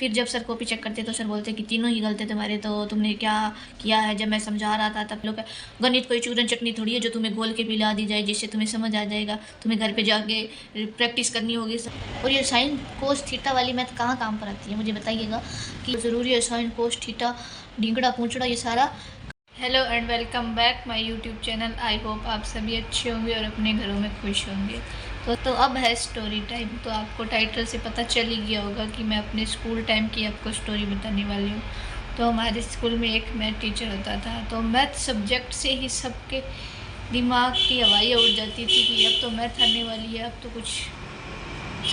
फिर जब sir copy check करते तो सर बोलते कि तीनों ही गलत थे तुम्हारे, तो तुमने क्या किया है। जब मैं समझा रहा था तब लोग, गणित कोई चूरन चटनी थोड़ी है जो तुम्हें घोल के पिला दी जाए जिससे तुम्हें समझ आ जाएगा, तुम्हें घर पे जाके प्रैक्टिस करनी होगी। और ये साइन कोस थीटा वाली मैथ कहाँ काम पर आती है, मुझे बताइएगा कि ज़रूरी है साइन कोस थीटा ढींगड़ा पूंछड़ा ये सारा। Hello and welcome back my YouTube channel. I hope आप सभी अच्छे होंगे और अपने घरों में खुश होंगे। तो अब है स्टोरी टाइम। तो आपको टाइटल से पता चल ही गया होगा कि मैं अपने स्कूल टाइम की आपको स्टोरी बताने वाली हूँ। तो हमारे स्कूल में एक मैथ टीचर होता था, तो मैथ सब्जेक्ट से ही सबके दिमाग की हवाइयाँ उड़ जाती थी कि अब तो मैथ आने वाली है, अब तो कुछ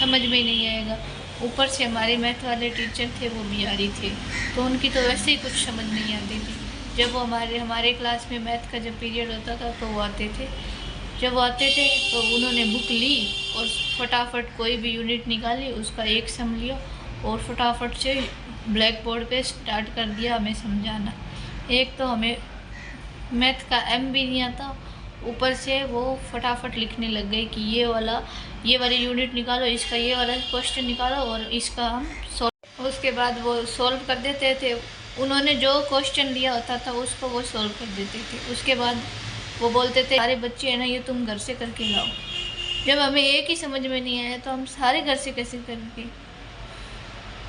समझ में नहीं आएगा। ऊपर से हमारे मैथ वाले टीचर थे वो बिहारी थे, तो उनकी तो वैसे ही कुछ समझ नहीं आती थी। जब वो हमारे क्लास में मैथ का जब पीरियड होता था तो वो आते थे। जब वो आते थे तो उन्होंने बुक ली और फटाफट कोई भी यूनिट निकाली, उसका एक सम लिया और फटाफट से ब्लैक बोर्ड पे स्टार्ट कर दिया हमें समझाना। एक तो हमें मैथ का एम भी नहीं आता, ऊपर से वो फटाफट लिखने लग गए कि ये वाली यूनिट निकालो, इसका ये वाला क्वेश्चन निकालो और इसका हम सॉल्व। उसके बाद वो सॉल्व कर देते थे। उन्होंने जो क्वेश्चन दिया होता था उसको वो सॉल्व कर देते थे। उसके बाद वो बोलते थे सारे बच्चे है ना, ये तुम घर से करके लाओ। जब हमें एक ही समझ में नहीं आया तो हम सारे घर से कैसे करेंगे।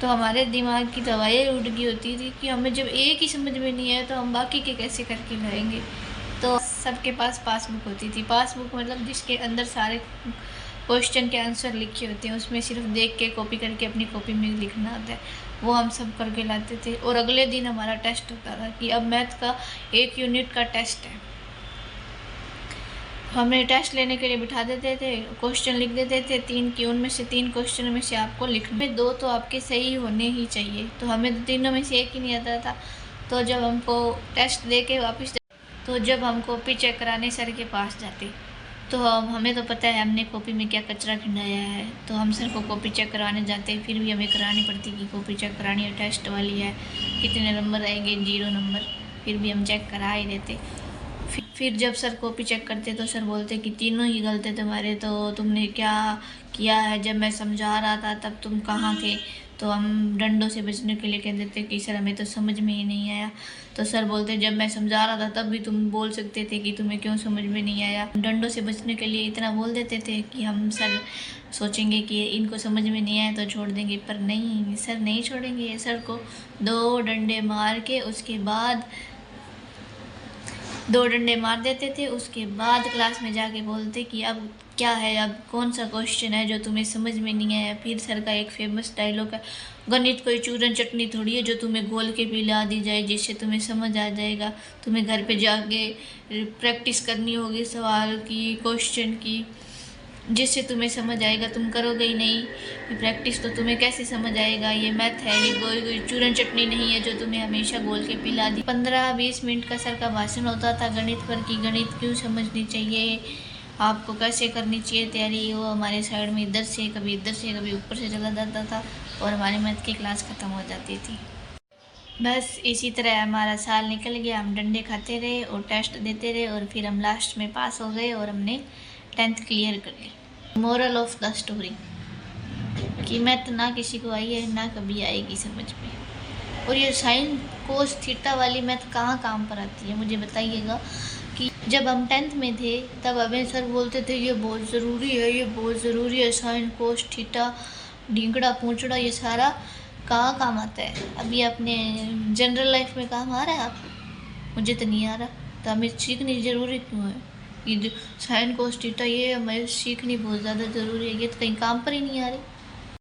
तो हमारे दिमाग की दवाइयाँ उड़ गई होती थी कि हमें जब एक ही समझ में नहीं आया तो हम बाकी के कैसे करके लाएंगे। तो सबके पास पासबुक होती थी। पासबुक मतलब जिसके अंदर सारे क्वेश्चन के आंसर लिखे होते हैं, उसमें सिर्फ देख के कॉपी करके अपनी कॉपी में लिखना होता है, वो हम सब करके लाते थे। और अगले दिन हमारा टेस्ट होता था कि अब मैथ का एक यूनिट का टेस्ट है। हमें टेस्ट लेने के लिए बिठा देते थे, क्वेश्चन लिख देते थे 3 की, उनमें से 3 क्वेश्चन में से आपको लिखने 2 तो आपके सही होने ही चाहिए। तो हमें तो तीनों में से एक ही नहीं आता था। तो जब हमको टेस्ट दे के वापस, तो जब हम कॉपी चेक कराने सर के पास जाते तो हमें तो पता है हमने कॉपी में क्या कचरा खिंडाया है, तो हम सर को कॉपी चेक कराने जाते। फिर भी हमें करानी पड़ती कि कॉपी चेक करानी है, टेस्ट वाली है, कितने नंबर आएंगे, 0 नंबर। फिर भी हम चेक करा ही देते। फिर जब सर कॉपी चेक करते तो सर बोलते कि तीनों ही गलत थे तुम्हारे, तो तुमने क्या किया है। जब मैं समझा रहा था तब तुम कहाँ थे। तो हम डंडों से बचने के लिए कहते थे कि सर हमें तो समझ में ही नहीं आया। तो सर बोलते जब मैं समझा रहा था तब भी तुम बोल सकते थे कि तुम्हें क्यों समझ में नहीं आया। डंडों से बचने के लिए इतना बोल देते थे कि हम सर सोचेंगे कि इनको समझ में नहीं आया तो छोड़ देंगे, पर नहीं, सर नहीं छोड़ेंगे। सर को 2 डंडे मार के उसके बाद 2 डंडे मार देते थे। उसके बाद क्लास में जाके बोलते कि अब क्या है, अब कौन सा क्वेश्चन है जो तुम्हें समझ में नहीं आया। फिर सर का एक फेमस डायलॉग है, गणित कोई चूरन चटनी थोड़ी है जो तुम्हें घोल के पिला दी जाए जिससे तुम्हें समझ आ जाएगा, तुम्हें घर पे जाके प्रैक्टिस करनी होगी सवाल की, क्वेश्चन की, जिससे तुम्हें समझ आएगा। तुम करोगे ही नहीं प्रैक्टिस तो तुम्हें कैसे समझ आएगा। ये मैथ है, ये कोई चूरन चटनी नहीं है जो तुम्हें हमेशा बोल के पिला दी। 15-20 मिनट का सर का भाषण होता था गणित पर कि गणित क्यों समझनी चाहिए, आपको कैसे करनी चाहिए तैयारी। वो हमारे साइड में इधर से कभी ऊपर से चला जाता था और हमारी मैथ की क्लास ख़त्म हो जाती थी। बस इसी तरह हमारा साल निकल गया। हम डंडे खाते रहे और टेस्ट देते रहे और फिर हम लास्ट में पास हो गए और हमने 10th क्लियर कर ली। मोरल ऑफ द स्टोरी कि मैथ ना किसी को आई है ना कभी आएगी समझ में। और ये साइन कोस थीटा वाली मैथ कहाँ काम पर आती है, मुझे बताइएगा कि जब हम 10th में थे तब हमें सर बोलते थे ये बहुत ज़रूरी है, ये बहुत ज़रूरी है, साइन कोस थीटा ढींगड़ा पूंछड़ा ये सारा कहाँ काम आता है। अभी अपने जनरल लाइफ में काम आ रहा है आप, मुझे तो नहीं आ रहा। तो हमें सीखनी ज़रूरी क्यों है, ये जो साइन कोस थीटा ये हमें सीखनी बहुत ज़्यादा ज़रूरी है, ये तो कहीं काम पर ही नहीं आ रही।